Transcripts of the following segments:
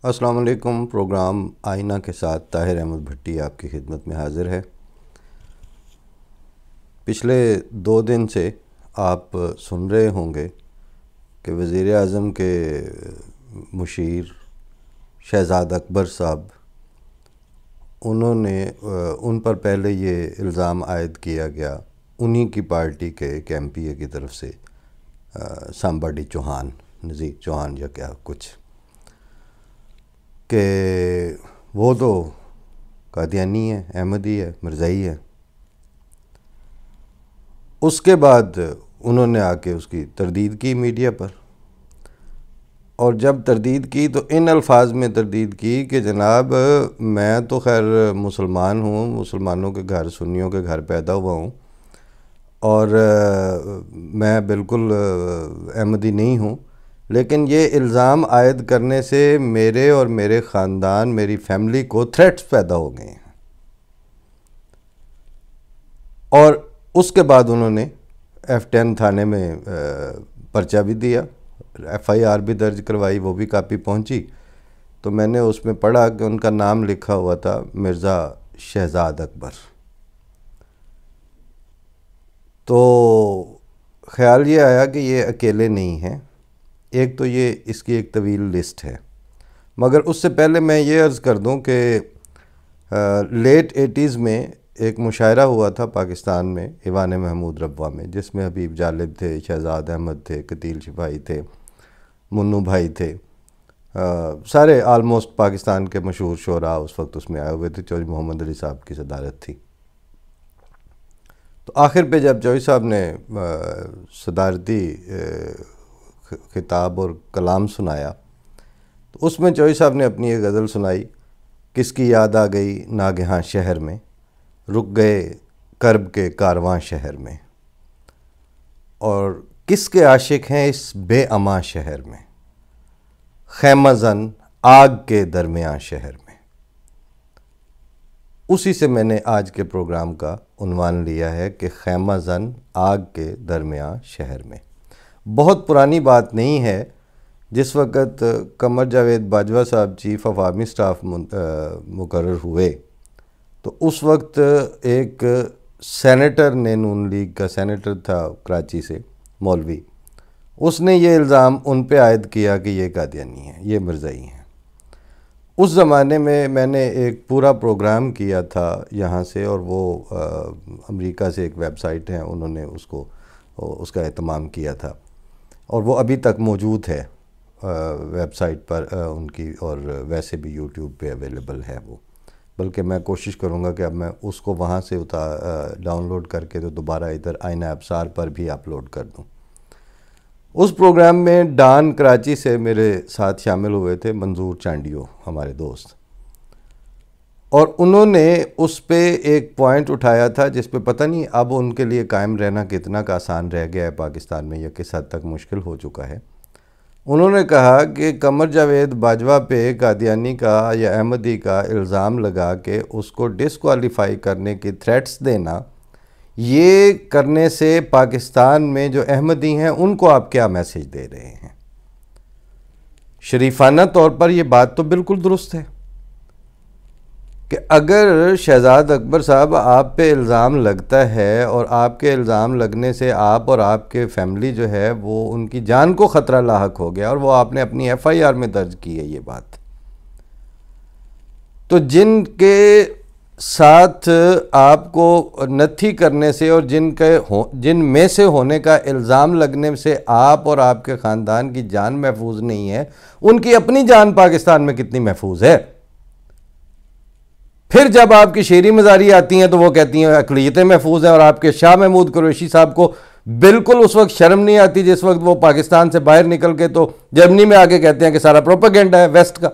अस्सलाम वालेकुम। प्रोग्राम आईना के साथ ताहिर अहमद भट्टी आपकी खिदमत में हाज़िर है। पिछले 2 दिन से आप सुन रहे होंगे कि वज़ीर आज़म के मुशीर शहज़ाद अकबर साहब, उन्होंने उन पर पहले ये इल्ज़ाम आयद किया गया उन्हीं की पार्टी के एक MPA की तरफ से, सांबाडी चौहान, नज़ीर चौहान या क्या कुछ, कि वो तो कादियानी है, अहमदी है, मिर्ज़ाई है। उसके बाद उन्होंने आके उसकी तरदीद की मीडिया पर, और जब तरदीद की तो इन अल्फाज में तरदीद की कि जनाब मैं तो खैर मुसलमान हूँ, मुसलमानों के घर, सुन्नियों के घर पैदा हुआ हूँ, और मैं बिल्कुल अहमदी नहीं हूँ, लेकिन ये इल्ज़ाम आयद करने से मेरे और मेरे ख़ानदान, मेरी फैमिली को थ्रेट्स पैदा हो गए हैं। और उसके बाद उन्होंने F10 थाने में पर्चा भी दिया, FIR भी दर्ज करवाई, वो भी कापी पहुंची। तो मैंने उसमें पढ़ा कि उनका नाम लिखा हुआ था मिर्ज़ा शहज़ाद अकबर। तो ख़्याल ये आया कि ये अकेले नहीं हैं, एक तो ये इसकी एक तवील लिस्ट है। मगर उससे पहले मैं ये अर्ज़ कर दूं कि लेट 80s में एक मुशायरा हुआ था पाकिस्तान में, ईवान महमूद रब्वा में, जिसमें हबीब जालिब थे, शहज़ाद अहमद थे, कतील शिफाई थे, मुन्नू भाई थे, सारे आलमोस्ट पाकिस्तान के मशहूर शोरा उस वक्त उसमें आए हुए थे। चौधरी मोहम्मद अली साहब की सदारत थी। तो आखिर पे जब चौधरी साहब ने सदारती खिताब और कलाम सुनाया, तो उसमें चौधरी साहब ने अपनी एक गज़ल सुनाई, किसकी याद आ गई नागहां शहर में, रुक गए कर्ब के कारवां शहर में, और किसके आशिक हैं इस बेअमा शहर में, खैमज़न आग के दरमियाँ शहर में। उसी से मैंने आज के प्रोग्राम का उन्वान लिया है कि खैमज़न आग के दरमियाँ शहर में। बहुत पुरानी बात नहीं है। जिस वक़्त कमर जावेद बाजवा साहब चीफ़ ऑफ आर्मी स्टाफ मुकर्रर हुए, तो उस वक्त एक सेनेटर ने, नून लीग का सेनेटर था कराची से, मौलवी, उसने ये इल्ज़ाम उन पे आयद किया कि ये कादियानी हैं, ये मिर्ज़ाई हैं। उस ज़माने में मैंने एक पूरा प्रोग्राम किया था यहाँ से, और वो अमेरिका से एक वेबसाइट है, उन्होंने उसका एहतमाम किया था, और वो अभी तक मौजूद है वेबसाइट पर उनकी, और वैसे भी यूट्यूब पे अवेलेबल है वो। बल्कि मैं कोशिश करूँगा कि अब मैं उसको वहाँ से डाउनलोड करके तो दोबारा इधर आईना अब्सार पर भी अपलोड कर दूँ। उस प्रोग्राम में डान कराची से मेरे साथ शामिल हुए थे मंजूर चांडियो, हमारे दोस्त, और उन्होंने उस पे एक पॉइंट उठाया था जिस पे पता नहीं अब उनके लिए कायम रहना कितना का आसान रह गया है पाकिस्तान में, या किस हद तक मुश्किल हो चुका है। उन्होंने कहा कि कमर जावेद बाजवा पे कादियानी का या अहमदी का इल्ज़ाम लगा के उसको डिसक्वालीफाई करने की थ्रेट्स देना, ये करने से पाकिस्तान में जो अहमदी हैं उनको आप क्या मैसेज दे रहे हैं। शरीफाना तौर पर यह बात तो बिल्कुल दुरुस्त है कि अगर शहज़ाद अकबर साहब आप पे इल्ज़ाम लगता है, और आपके इल्ज़ाम लगने से आप और आपके फैमिली जो है वो उनकी जान को ख़तरा लाहक हो गया, और वो आपने अपनी FIR में दर्ज की है ये बात, तो जिनके साथ आपको नथी करने से और जिन में से होने का इल्ज़ाम लगने से आप और आपके ख़ानदान की जान महफूज नहीं है, उनकी अपनी जान पाकिस्तान में कितनी महफूज है। फिर जब आपकी शेरी मजारी आती हैं तो वो कहती हैं अक़लियतें महफूज हैं, और आपके शाह महमूद कुरैशी साहब को बिल्कुल उस वक्त शर्म नहीं आती जिस वक्त वो पाकिस्तान से बाहर निकल के तो जर्मनी में आके कहते हैं कि सारा प्रोपेगेंडा है वेस्ट का।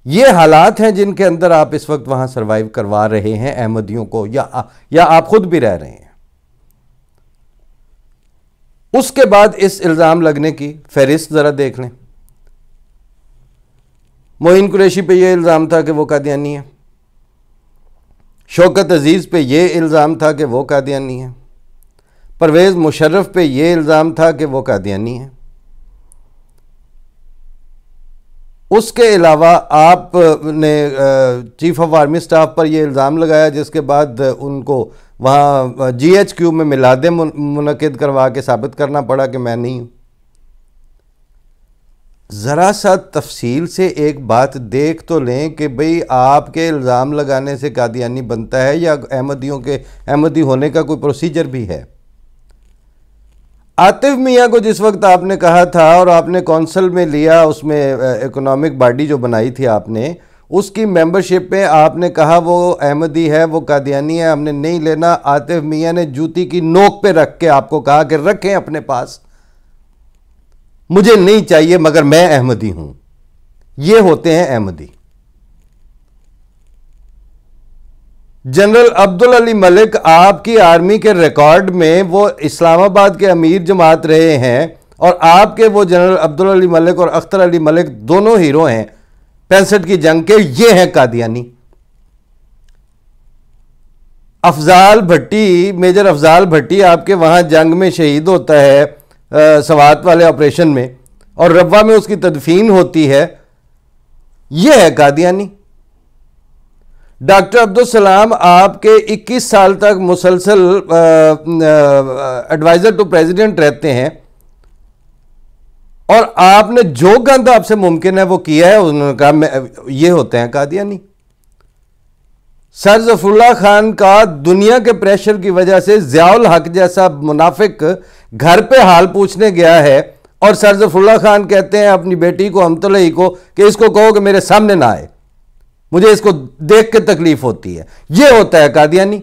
ये हालात हैं जिनके अंदर आप इस वक्त वहां सरवाइव करवा रहे हैं अहमदियों को, या आप खुद भी रह रहे हैं। उसके बाद इस इल्ज़ाम लगने की फहरिस्त ज़रा देख लें। मोइन कुरैशी पे यह इल्ज़ाम था कि वो कादियानी है, शौकत अजीज़ पे यह इल्ज़ाम था कि वो कादियानी है, परवेज़ मुशर्रफ पे यह इल्ज़ाम था कि वो कादियानी है। उसके अलावा आपने चीफ ऑफ आर्मी स्टाफ पर यह इल्ज़ाम लगाया, जिसके बाद उनको वहाँ GHQ में मिलादे मुनक़िद करवा के साबित करना पड़ा कि मैं नहीं हूँ। ज़रा सा तफसील से एक बात देख तो लें कि भाई आपके इल्ज़ाम लगाने से कादियानी बनता है या अहमदी होने का कोई प्रोसीजर भी है। आतिफ मियाँ को जिस वक्त आपने कहा था और आपने कौंसिल में लिया, उसमें इकोनॉमिक बॉडी जो बनाई थी आपने, उसकी मेंबरशिप में आपने कहा वो अहमदी है, वो कादियानी है, हमने नहीं लेना। आतिफ मियाँ ने जूती की नोक पे रख के आपको कहा कि रखें अपने पास, मुझे नहीं चाहिए मगर मैं अहमदी हूं। ये होते हैं अहमदी। जनरल अब्दुल अली मलिक आपकी आर्मी के रिकॉर्ड में वो इस्लामाबाद के अमीर जमात रहे हैं और आपके वो जनरल अब्दुल अली मलिक और अख्तर अली मलिक दोनों हीरो हैं 65 की जंग के, ये हैं कादियानी। अफजाल भट्टी, मेजर अफजाल भट्टी आपके वहां जंग में शहीद होता है सवात वाले ऑपरेशन में, और रब्वा में उसकी तदफीन होती है, यह है कादियानी। डॉक्टर अब्दुल सलाम आपके 21 साल तक मुसलसल एडवाइजर टू प्रेसिडेंट रहते हैं और आपने जो गंद आपसे मुमकिन है वो किया है। उन्होंने कहा ये होते हैं कादियानी। सर ज़फ़रुल्लाह खान का दुनिया के प्रेशर की वजह से ज़ियाउल हक जैसा मुनाफिक घर पे हाल पूछने गया है और सर ज़फ़रुल्लाह खान कहते हैं अपनी बेटी को हमतलई को कि इसको कहो कि मेरे सामने ना आए, मुझे इसको देख के तकलीफ होती है। यह होता है कादियानी।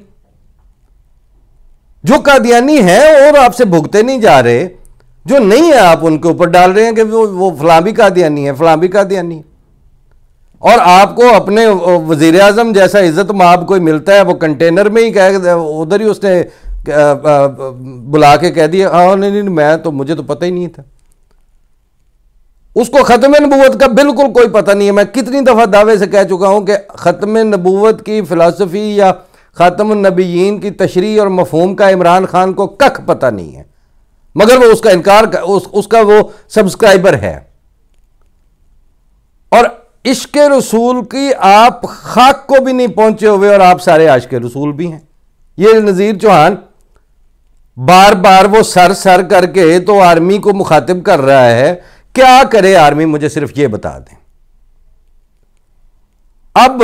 जो कादियानी है और आपसे भुगते नहीं जा रहे, जो नहीं है आप उनके ऊपर डाल रहे हैं कि वो फलां भी कादियानी है, फलां भी कादियानी है। और आपको अपने वज़ीर आज़म जैसा इज्जत माब कोई मिलता है, वो कंटेनर में ही कह, उधर ही उसने बुला के कह दिया हाँ नहीं मैं तो, मुझे तो पता ही नहीं था। उसको ख़त्म नबूवत का बिल्कुल कोई पता नहीं है। मैं कितनी दफ़ा दावे से कह चुका हूं कि ख़त्म नबूवत की फ़िलासफ़ी या ख़ातमुन नबिय्यीन की तशरीह और मफ़हूम का इमरान खान को कख पता नहीं है, मगर वो उसका इनकार उसका वो सब्सक्राइबर है। और इश्क रसूल की आप खाक को भी नहीं पहुंचे हुए और आप सारे आशिक रसूल भी हैं। ये नज़ीर चौहान बार बार वो सर करके तो आर्मी को मुखातिब कर रहा है। क्या करे आर्मी, मुझे सिर्फ ये बता दें। अब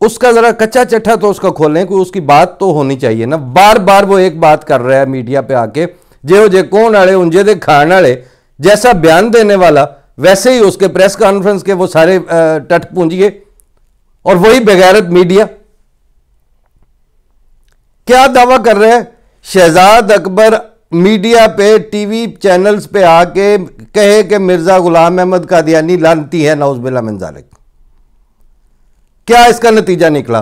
उसका जरा कच्चा चट्टा तो उसका खोलें, कोई उसकी बात तो होनी चाहिए ना। बार बार वो एक बात कर रहा है मीडिया पे आके, जे जे कौन वाले उंजे दे खान वाले जैसा बयान देने वाला, वैसे ही उसके प्रेस कॉन्फ्रेंस के वो सारे टट पूंजिए और वही बेगैरत मीडिया क्या दावा कर रहे हैं। शहजाद अकबर मीडिया पे टीवी चैनल्स पे आके कहे कि मिर्जा गुलाम अहमद कादियानी लानती है, नौज़ुबिल्लाह मिन ज़ालिक। क्या इसका नतीजा निकला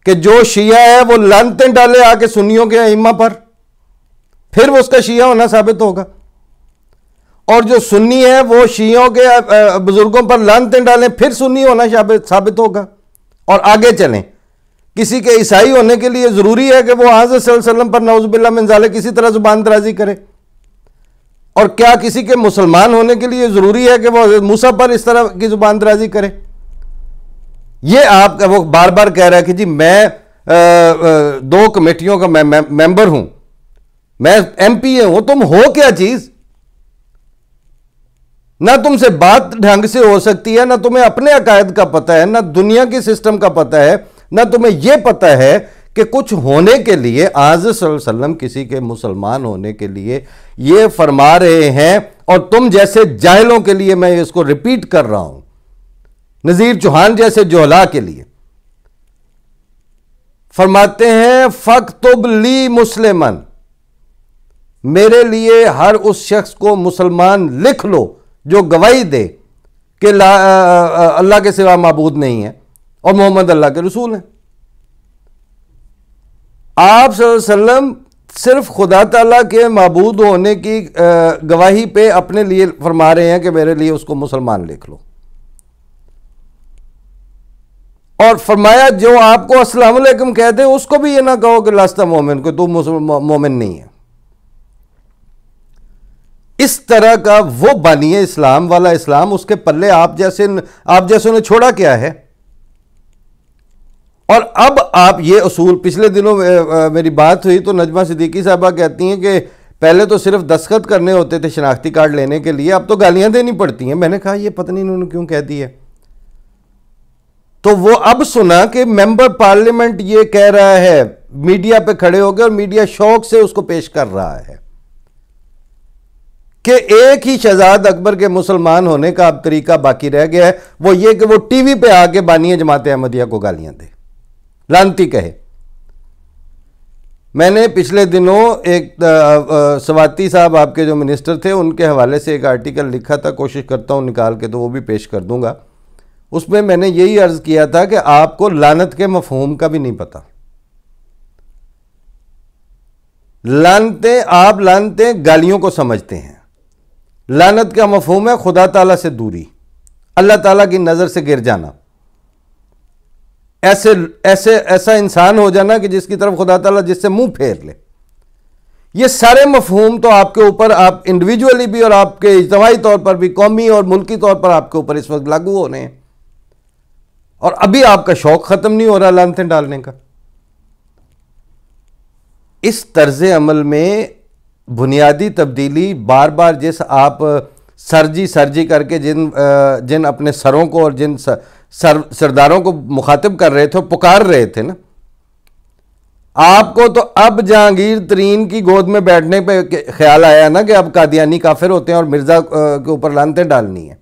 कि जो शिया है वो लानतें डाले आके सुन्नियों के इमाम पर, फिर वो उसका शिया होना साबित होगा। और जो सुन्नी है वो शियों के बुजुर्गों पर लानतें डालें, फिर सुन्नी होना साबित होगा। और आगे चलें, किसी के ईसाई होने के लिए ज़रूरी है कि वो हज़रत सल्लल्लाहु अलैहि वसल्लम पर नौज़ुबिल्लाह मिन ज़ालिक किसी तरह ज़ुबान दराजी करे? और क्या किसी के मुसलमान होने के लिए ज़रूरी है कि वो मूसा पर इस तरह की ज़ुबान दराजी करे? ये आपका वो बार बार कह रहा है कि जी मैं 2 कमेटियों का मेंबर हूं, मैं MP हूं। तुम हो क्या चीज़? ना तुमसे बात ढंग से हो सकती है, ना तुम्हें अपने अकायद का पता है, ना दुनिया के सिस्टम का पता है, ना तुम्हें यह पता है कि कुछ होने के लिए हज़रत सल्लल्लाहु अलैहि वसल्लम किसी के मुसलमान होने के लिए ये फरमा रहे हैं। और तुम जैसे जाहिलों के लिए मैं इसको रिपीट कर रहा हूं, नज़ीर चौहान जैसे जोहला के लिए फरमाते हैं फक्तुब ली मुस्लिमन, मेरे लिए हर उस शख्स को मुसलमान लिख लो जो गवाही दे कि अल्लाह के सिवा माबूद नहीं है और मोहम्मद अल्लाह के रसूल हैं। आप सल्लल्लाहु अलैहि वसल्लम सिर्फ खुदा ताला के माबूद होने की गवाही पे अपने लिए फरमा रहे हैं कि मेरे लिए उसको मुसलमान लिख लो। और फरमाया जो आपको अस्सलाम वालेकुम कहते हैं उसको भी ये ना कहो कि लास्ता मोमिन को, तू मोमिन नहीं है। इस तरह का वो बानिए इस्लाम वाला इस्लाम, उसके पल्ले आप जैसे ने छोड़ा क्या है? और अब आप ये उसूल, पिछले दिनों मेरी बात हुई तो नजमा सिद्दीकी साहबा कहती हैं कि पहले तो सिर्फ दस्तखत करने होते थे शनाख्ती कार्ड लेने के लिए, अब तो गालियां देनी पड़ती हैं। मैंने कहा ये पता नहीं इन्होंने क्यों कह दी है। तो वो अब सुना कि मेंबर पार्लियामेंट ये कह रहा है, मीडिया पे खड़े हो गए और मीडिया शौक से उसको पेश कर रहा है कि एक ही शहजाद अकबर के मुसलमान होने का अब तरीका बाकी रह गया है, वो ये कि वो टीवी पे आके बानिए जमात अहमदिया को गालियां दे, लानती कहे। मैंने पिछले दिनों एक सवाती साहब आपके जो मिनिस्टर थे उनके हवाले से एक आर्टिकल लिखा था, कोशिश करता हूं निकाल के तो वो भी पेश कर दूंगा। उसमें मैंने यही अर्ज किया था कि आपको लानत के मफहूम का भी नहीं पता। आप लानतें गालियों को समझते हैं। लानत का मफहूम है खुदा ताला से दूरी, अल्लाह ताला की नजर से गिर जाना, ऐसा इंसान हो जाना कि जिसकी तरफ खुदा ताला जिससे मुंह फेर ले। ये सारे मफहूम तो आपके ऊपर, आप इंडिविजुअली भी और आपके इज्तमाई तौर पर भी, कौमी और मुल्की तौर पर आपके ऊपर इस वक्त लागू हो रहे हैं, और अभी आपका शौक खत्म नहीं हो रहा लानतें डालने का। इस तर्ज अमल में बुनियादी तब्दीली बार बार, जिस आप सरजी करके जिन अपने सरों को और जिन सरदारों को मुखातिब कर रहे थे, पुकार रहे थे ना, आपको तो अब जहांगीर तरीन की गोद में बैठने पे ख्याल आया ना कि अब कादियानी काफिर होते हैं और मिर्जा के ऊपर लानतें डालनी है।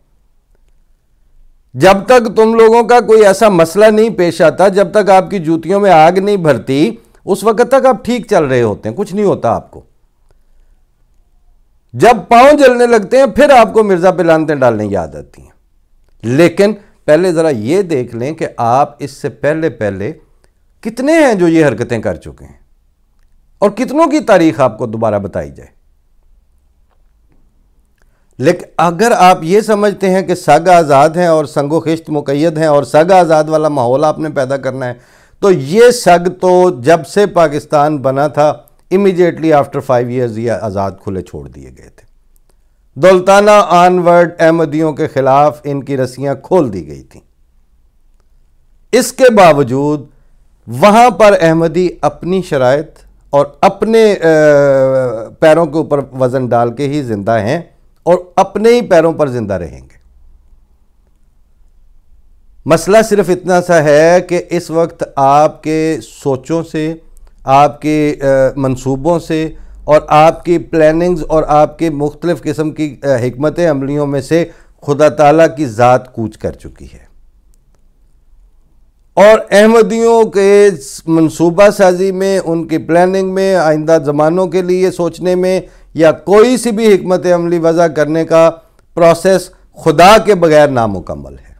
जब तक तुम लोगों का कोई ऐसा मसला नहीं पेश आता, जब तक आपकी जूतियों में आग नहीं भरती, उस वक्त तक आप ठीक चल रहे होते हैं, कुछ नहीं होता आपको। जब पांव जलने लगते हैं फिर आपको मिर्जा पे लानतें डालने याद आती हैं। लेकिन पहले जरा ये देख लें कि आप इससे पहले कितने हैं जो ये हरकतें कर चुके हैं, और कितनों की तारीख आपको दोबारा बताई जाए। लेकिन अगर आप ये समझते हैं कि सग आज़ाद हैं और संगो खिश्त मुक़य्यद हैं और सग आज़ाद वाला माहौल आपने पैदा करना है, तो ये सग तो जब से पाकिस्तान बना था इमीडिएटली आफ्टर 5 ईयर्स ये आज़ाद खुले छोड़ दिए गए थे। दौलताना आनवर्ड अहमदियों के खिलाफ इनकी रस्सियां खोल दी गई थी। इसके बावजूद वहां पर अहमदी अपनी शराइत और अपने पैरों के ऊपर वजन डाल के ही जिंदा हैं और अपने ही पैरों पर जिंदा रहेंगे। मसला सिर्फ इतना सा है कि इस वक्त आपके सोचों से, आपके मंसूबों से और आपकी प्लानिंग्स और आपके मुख्तलिफ किस्म की हिकमत अमलियों में से खुदा ताला की ज़ात कूच कर चुकी है, और अहमदियों के मंसूबा साजी में, उनकी प्लानिंग में, आइंदा ज़मानों के लिए सोचने में, या कोई सी भी हिकमत अमली वज़ा करने का प्रोसेस खुदा के बगैर नामुकम्मल है।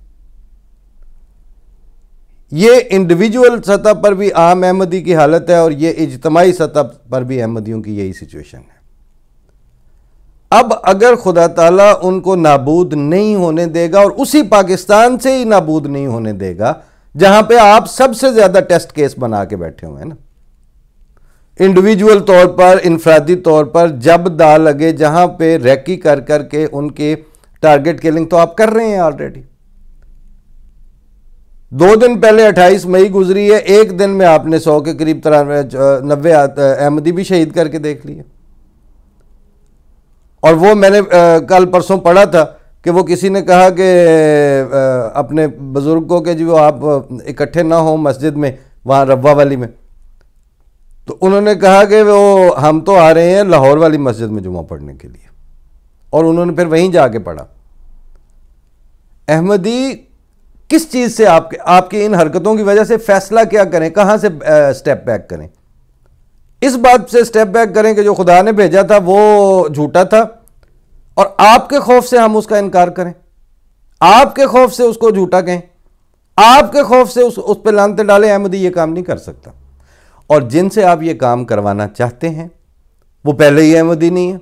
ये इंडिविजुअल सतह पर भी आम अहमदी की हालत है और ये इज्तमाई सतह पर भी अहमदियों की यही सिचुएशन है। अब अगर खुदा ताला उनको नाबूद नहीं होने देगा, और उसी पाकिस्तान से ही नाबूद नहीं होने देगा जहां पे आप सबसे ज्यादा टेस्ट केस बना के बैठे हुए हैं ना, इंडिविजुअल तौर पर, इनफरादी तौर पर, जब दा लगे जहां पे रैकी कर करके उनके टारगेट किलिंग तो आप कर रहे हैं ऑलरेडी। 2 दिन पहले 28 मई गुजरी है, एक दिन में आपने 100 के करीब 90 अहमदी भी शहीद करके देख लिए। और वो मैंने कल परसों पढ़ा था कि वो किसी ने कहा कि अपने बुजुर्गों के जो आप इकट्ठे ना हो मस्जिद में, वहाँ रब्वा वाली में, तो उन्होंने कहा कि वो हम तो आ रहे हैं लाहौर वाली मस्जिद में जुमा पढ़ने के लिए, और उन्होंने फिर वहीं जाके पढ़ा। अहमदी किस चीज़ से आपकी इन हरकतों की वजह से फैसला क्या करें, कहाँ से स्टेप बैक करें? इस बात से स्टेप बैक करें कि जो खुदा ने भेजा था वो झूठा था, और आपके खौफ से हम उसका इनकार करें, आपके खौफ से उसको झूठा कहें, आपके खौफ से उस पर लानते डालें। अहमदी ये काम नहीं कर सकता, और जिनसे आप ये काम करवाना चाहते हैं वो पहले ही अहमदी नहीं है।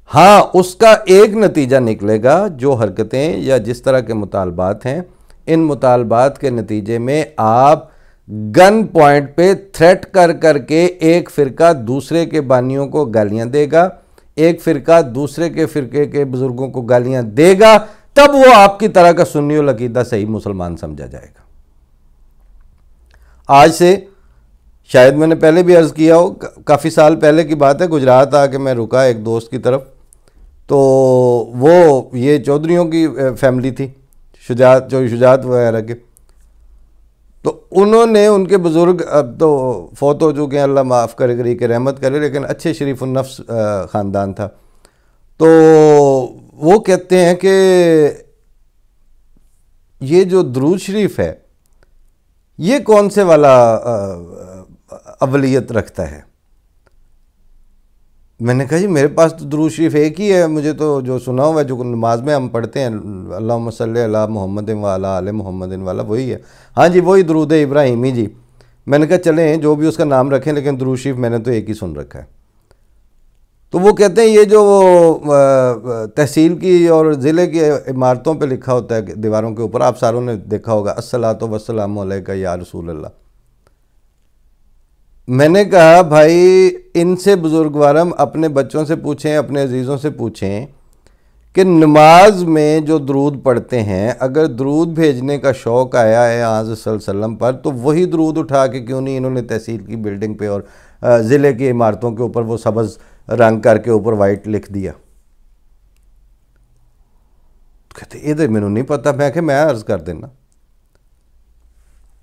हाँ, उसका एक नतीजा निकलेगा, जो हरकतें या जिस तरह के मुतालबात हैं, इन मुतालबात के नतीजे में आप गन पॉइंट पे थ्रेट कर करके एक फ़िरका दूसरे के बानियों को गालियां देगा, एक फ़िरका दूसरे के फ़िरके के बुज़ुर्गों को गालियां देगा, तब वो आपकी तरह का सुन्नी और अकीदा सही मुसलमान समझा जाएगा। आज से शायद मैंने पहले भी अर्ज़ किया हो, काफ़ी साल पहले की बात है, गुजरात आके मैं रुका एक दोस्त की तरफ, तो वो ये चौधरियों की फैमिली थी, शुजात वगैरह के, तो उन्होंने उनके बुज़ुर्ग अब तो फौत हो चुके हैं, अल्लाह माफ़ करे, करी के रहमत करे, लेकिन अच्छे शरीफ नफ्स ख़ानदान था। तो वो कहते हैं कि ये जो दुरूद शरीफ है ये कौन से वाला अवलियत रखता है। मैंने कहा जी मेरे पास तो दुरूद शरीफ एक ही है, मुझे तो जो सुना हुआ है, जो नमाज में हम पढ़ते हैं, अल्लाहुम्मा सल्ली अला मुहम्मदिन व अला आले मुहम्मदिन वाला, वही है। हाँ जी वही दुरूद इब्राहिमी जी। मैंने कहा चलें जो भी उसका नाम रखें, लेकिन दुरूद शरीफ मैंने तो एक ही सुन रखा है। तो वो कहते हैं ये जो तहसील की और ज़िले की इमारतों पे लिखा होता है दीवारों के ऊपर, आप सारों ने देखा होगा, अस्सलातु वस्सलामु अलैका या रसूल अल्लाह। मैंने कहा भाई इनसे बुजुर्गवारम अपने बच्चों से पूछें, अपने अजीज़ों से पूछें कि नमाज में जो दरूद पढ़ते हैं, अगर दरूद भेजने का शौक़ आया है आज़ सल्लल्लाहु अलैहि वसल्लम पर, तो वही दरूद उठा के क्यों नहीं इन्होंने तहसील की बिल्डिंग पे और ज़िले की इमारतों के ऊपर वो सब्ज़ रंग करके ऊपर वाइट लिख दिया। कहते ये तो मैनू नहीं पता। मैं अर्ज़ कर देना,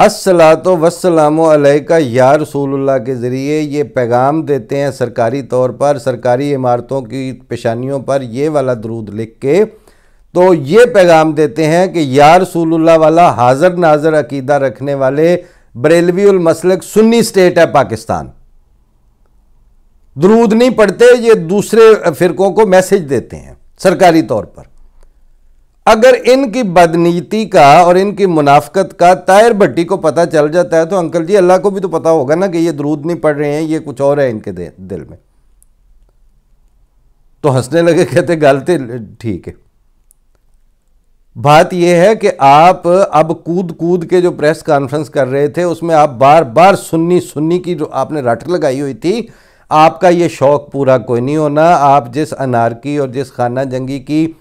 अस्सलातो वस्सलामु अलैका या रसूलुल्लाह के ज़रिए ये पैगाम देते हैं सरकारी तौर पर, सरकारी इमारतों की पेशानियों पर ये वाला दरूद लिख के, तो ये पैगाम देते हैं कि या रसूलुल्लाह वाला हाज़र नाज़र अकीदा रखने वाले बरेलवी उल मसलक सुन्नी स्टेट है पाकिस्तान। दरूद नहीं पढ़ते, ये दूसरे फ़िरकों को मैसेज देते हैं सरकारी तौर पर। अगर इनकी बदनीति का और इनकी मुनाफकत का ताहिर भट्टी को पता चल जाता है, तो अंकल जी अल्लाह को भी तो पता होगा ना कि ये दरूद नहीं पढ़ रहे हैं, ये कुछ और है इनके दिल में। तो हंसने लगे, कहते गलती ठीक है। बात यह है कि आप अब कूद कूद के जो प्रेस कॉन्फ्रेंस कर रहे थे, उसमें आप बार बार सुन्नी की जो आपने रट लगाई हुई थी, आपका ये शौक़ पूरा कोई नहीं होना। आप जिस अनारकी और जिस खाना जंगी की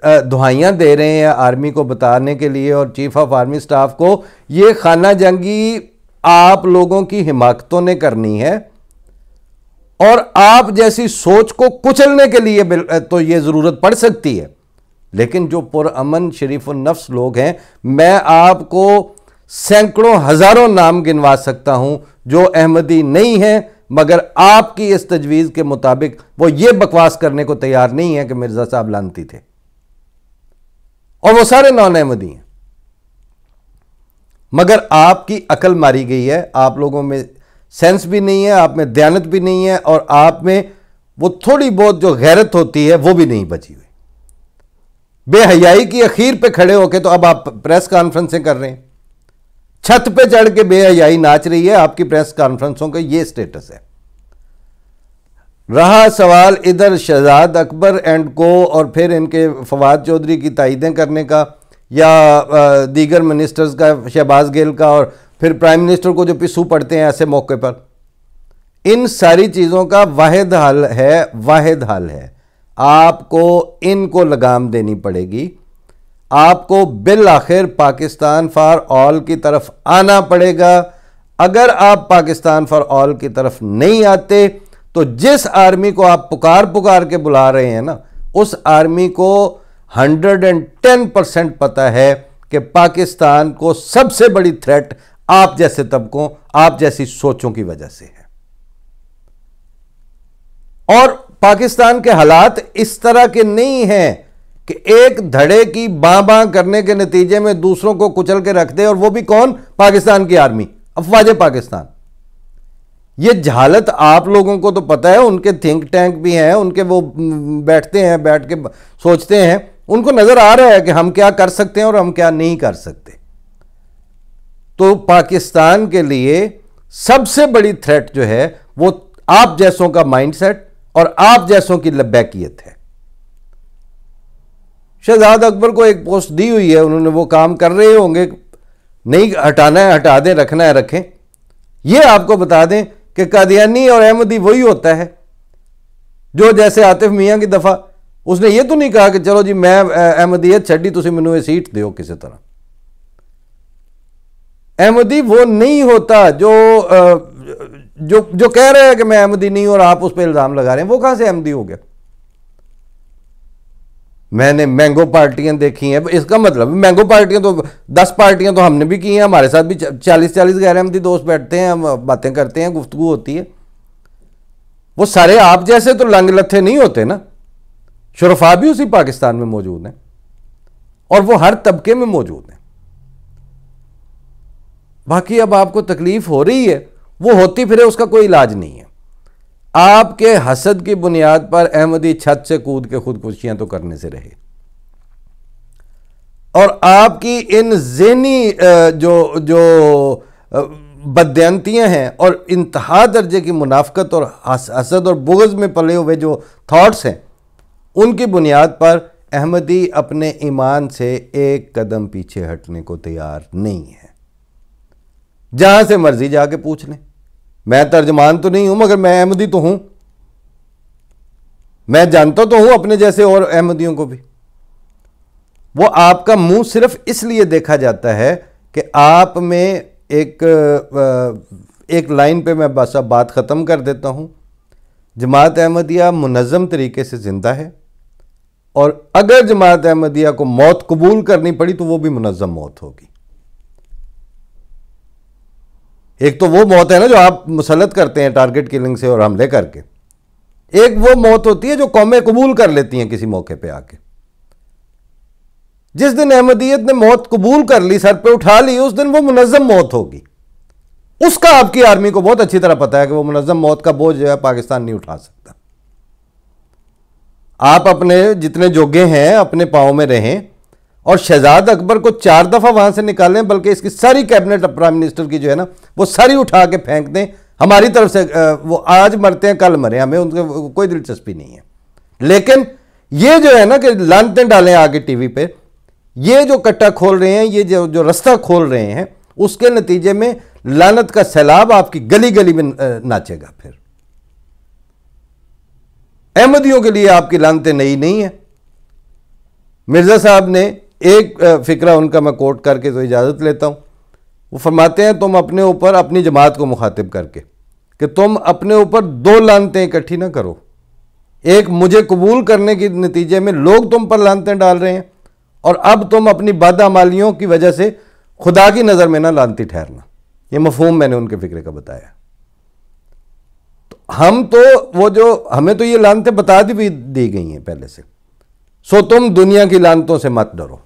दुहाइयाँ दे रहे हैं आर्मी को बताने के लिए और चीफ ऑफ आर्मी स्टाफ को, ये खाना जंगी आप लोगों की हिमाकतों ने करनी है, और आप जैसी सोच को कुचलने के लिए तो ये ज़रूरत पड़ सकती है। लेकिन जो पुरअमन शरीफ नफ्स लोग हैं, मैं आपको सैकड़ों हज़ारों नाम गिनवा सकता हूं जो अहमदी नहीं हैं, मगर आपकी इस तजवीज़ के मुताबिक वो ये बकवास करने को तैयार नहीं है कि मिर्ज़ा साहब लानती थे, और वो सारे नॉन अहमदी हैं। मगर आपकी अकल मारी गई है, आप लोगों में सेंस भी नहीं है, आप में दयानत भी नहीं है, और आप में वो थोड़ी बहुत जो गैरत होती है वो भी नहीं बची हुई। बेहयाई की अखीर पे खड़े होके तो अब आप प्रेस कॉन्फ्रेंसें कर रहे हैं, छत पे चढ़ के बेहयाई नाच रही है। आपकी प्रेस कॉन्फ्रेंसों का ये स्टेटस है। रहा सवाल इधर शहजाद अकबर एंड को और फिर इनके फवाद चौधरी की तायीदें करने का, या दीगर मिनिस्टर्स का, शहबाज गिल का, और फिर प्राइम मिनिस्टर को जो पिस्सू पड़ते हैं ऐसे मौके पर, इन सारी चीज़ों का वाहिद हल है, आपको इनको लगाम देनी पड़ेगी। आपको बिल आखिर पाकिस्तान फॉर ऑल की तरफ आना पड़ेगा। अगर आप पाकिस्तान फॉर ऑल की नहीं नहीं आते, तो जिस आर्मी को आप पुकार के बुला रहे हैं ना, उस आर्मी को 110% पता है कि पाकिस्तान को सबसे बड़ी थ्रेट आप जैसे तबकों, आप जैसी सोचों की वजह से है। और पाकिस्तान के हालात इस तरह के नहीं हैं कि एक धड़े की बां करने के नतीजे में दूसरों को कुचल के रख दे, और वो भी कौन? पाकिस्तान की आर्मी, अफवाज पाकिस्तान। ये जहालत आप लोगों को तो पता है, उनके थिंक टैंक भी हैं, उनके वो बैठते हैं, बैठ के सोचते हैं, उनको नजर आ रहा है कि हम क्या कर सकते हैं और हम क्या नहीं कर सकते। तो पाकिस्तान के लिए सबसे बड़ी थ्रेट जो है वो आप जैसों का माइंडसेट और आप जैसों की लब्बैकियत है। शहजाद अकबर को एक पोस्ट दी हुई है, उन्होंने वो काम कर रहे होंगे, नहीं हटाना है हटा दें, रखना है रखें। ये आपको बता दें कि कादियानी और अहमदी वही होता है। जो जैसे आतिफ मियाँ की दफ़ा उसने ये तो नहीं कहा कि चलो जी मैं अहमदीयत छड़ी तुसी मैनू ये सीट दो किसी तरह। अहमदी वो नहीं होता जो जो जो कह रहा है कि मैं अहमदी नहीं और आप उस पर इल्ज़ाम लगा रहे हैं, वो कहाँ से अहमदी हो गया। मैंने मैंगो पार्टियां देखी हैं, इसका मतलब मैंगो पार्टियां तो 10 पार्टियां तो हमने भी की हैं, हमारे साथ भी 40-40 गैर अहमदी दोस्त बैठते हैं, हम बातें करते हैं, गुफ्तगू होती है। वो सारे आप जैसे तो लंग लत्थे नहीं होते ना, शुरफा भी उसी पाकिस्तान में मौजूद हैं और वो हर तबके में मौजूद हैं। बाकी अब आपको तकलीफ हो रही है, वो होती फिर उसका कोई इलाज नहीं है। आपके हसद की बुनियाद पर अहमदी छत से कूद के खुदकुशियां तो करने से रहे, और आपकी इन ज़हनी जो जो बदयांतियां हैं और इंतहा दर्जे की मुनाफकत और हसद और बुग़्ज़ में पले हुए जो थॉट्स हैं, उनकी बुनियाद पर अहमदी अपने ईमान से एक कदम पीछे हटने को तैयार नहीं है। जहां से मर्जी जाके पूछ लें, मैं तर्जमान तो नहीं हूं मगर मैं अहमदी तो हूं, मैं जानता तो हूं अपने जैसे और अहमदियों को भी। वो आपका मुंह सिर्फ इसलिए देखा जाता है कि आप में एक लाइन पे मैं बस अब बात ख़त्म कर देता हूं। जमात अहमदिया मुनज़्ज़म तरीके से ज़िंदा है, और अगर जमात अहमदिया को मौत कबूल करनी पड़ी तो वो भी मुनज़्ज़म मौत होगी। एक तो वो मौत है ना जो आप मुसल्लत करते हैं टारगेट किलिंग से और हमले करके, एक वो मौत होती है जो कौमें कबूल कर लेती हैं किसी मौके पे आके। जिस दिन अहमदियत ने मौत कबूल कर ली, सर पे उठा ली, उस दिन वो मुनज़्ज़म मौत होगी। उसका आपकी आर्मी को बहुत अच्छी तरह पता है कि वो मुनज़्ज़म मौत का बोझ जो है पाकिस्तान नहीं उठा सकता। आप अपने जितने जोगे हैं अपने पाँव में रहें और शहजाद अकबर को 4 दफ़ा वहां से निकालें, बल्कि इसकी सारी कैबिनेट प्राइम मिनिस्टर की जो है ना वो सारी उठा के फेंक दें हमारी तरफ से। वो आज मरते हैं कल मरे, हमें उनके कोई दिलचस्पी नहीं है। लेकिन ये जो है ना कि लानतें डालें आगे टीवी पे, ये जो कट्टा खोल रहे हैं, ये जो रास्ता खोल रहे हैं, उसके नतीजे में लानत का सैलाब आपकी गली गली में नाचेगा। फिर अहमदियों के लिए आपकी लानतें नई नहीं है। मिर्जा साहब ने एक फिक्रा उनका मैं कोट करके तो इजाज़त लेता हूँ। वो फरमाते हैं तुम अपने ऊपर अपनी जमात को मुखातिब करके कि तुम अपने ऊपर 2 लानतें इकट्ठी ना करो। एक मुझे कबूल करने के नतीजे में लोग तुम पर लानतें डाल रहे हैं, और अब तुम अपनी बदअमालियों की वजह से खुदा की नज़र में ना लानती ठहरना। ये मफहूम मैंने उनके फिक्रे का बताया। तो हम तो वो जो हमें तो ये लानतें बता दी गई हैं पहले से। सो तुम दुनिया की लानतों से मत डरो।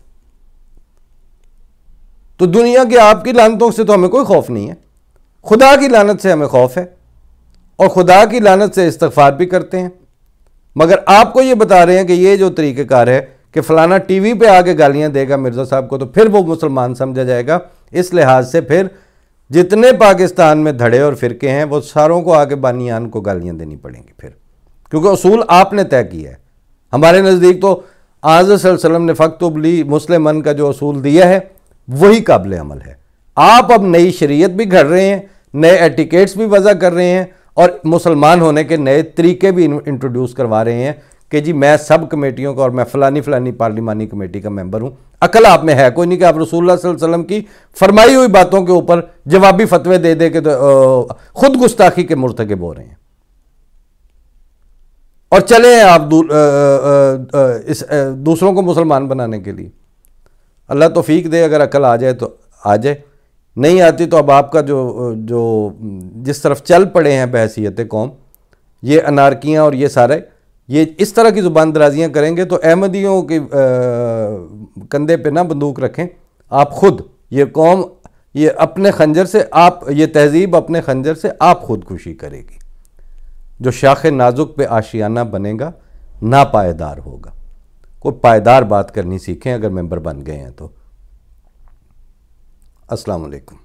तो दुनिया की आपकी लानतों से तो हमें कोई खौफ नहीं है, खुदा की लानत से हमें खौफ है, और खुदा की लानत से इस्तग़फ़ार भी करते हैं। मगर आपको ये बता रहे हैं कि ये जो तरीक़ेकार है कि फ़लाना टीवी पे आके गालियां देगा मिर्ज़ा साहब को तो फिर वो मुसलमान समझा जाएगा। इस लिहाज से फिर जितने पाकिस्तान में धड़े और फ़िरके हैं वो सारों को आके बानियान को गालियां देनी पड़ेंगी फिर, क्योंकि उसूल आपने तय किया है। हमारे नज़दीक तो आज़ सल्लल्लाहु अलैहि वसल्लम ने फ़क्तुबली मुस्लिमन का जो उसूल दिया है वही काबिल अमल है। आप अब नई शरीयत भी घड़ रहे हैं, नए एटिकेट्स भी वज़ा कर रहे हैं, और मुसलमान होने के नए तरीके भी इंट्रोड्यूस करवा रहे हैं कि जी मैं सब कमेटियों का और मैं फ़लानी पार्लिमानी कमेटी का मेंबर हूँ। अकल आप में है कोई नहीं कि आप रसूलुल्लाह सल्लल्लाहु अलैहि वसल्लम की फरमाई हुई बातों के ऊपर जवाबी फतवे दे दे के खुद गुस्ताखी के मुर्तकिब हो रहे हैं। और चले आप दूसरों को मुसलमान बनाने के लिए। अल्लाह तौफीक दे, अगर अकल आ जाए तो आ जाए, नहीं आती तो अब आपका जो जिस तरफ चल पड़े हैं बहसीयत कौम, ये अनारकियाँ और ये सारे ये इस तरह की ज़ुबान दराजियाँ करेंगे तो अहमदियों के कंधे पे ना बंदूक रखें। आप खुद ये कौम ये अपने खंजर से आप ये तहजीब अपने खंजर से आप खुदकुशी करेगी। जो शाख नाजुक पे आशियाना बनेगा ना पायदार होगा। कोई पायदार बात करनी सीखें अगर मेंबर बन गए हैं तो। अस्सलाम वालेकुम।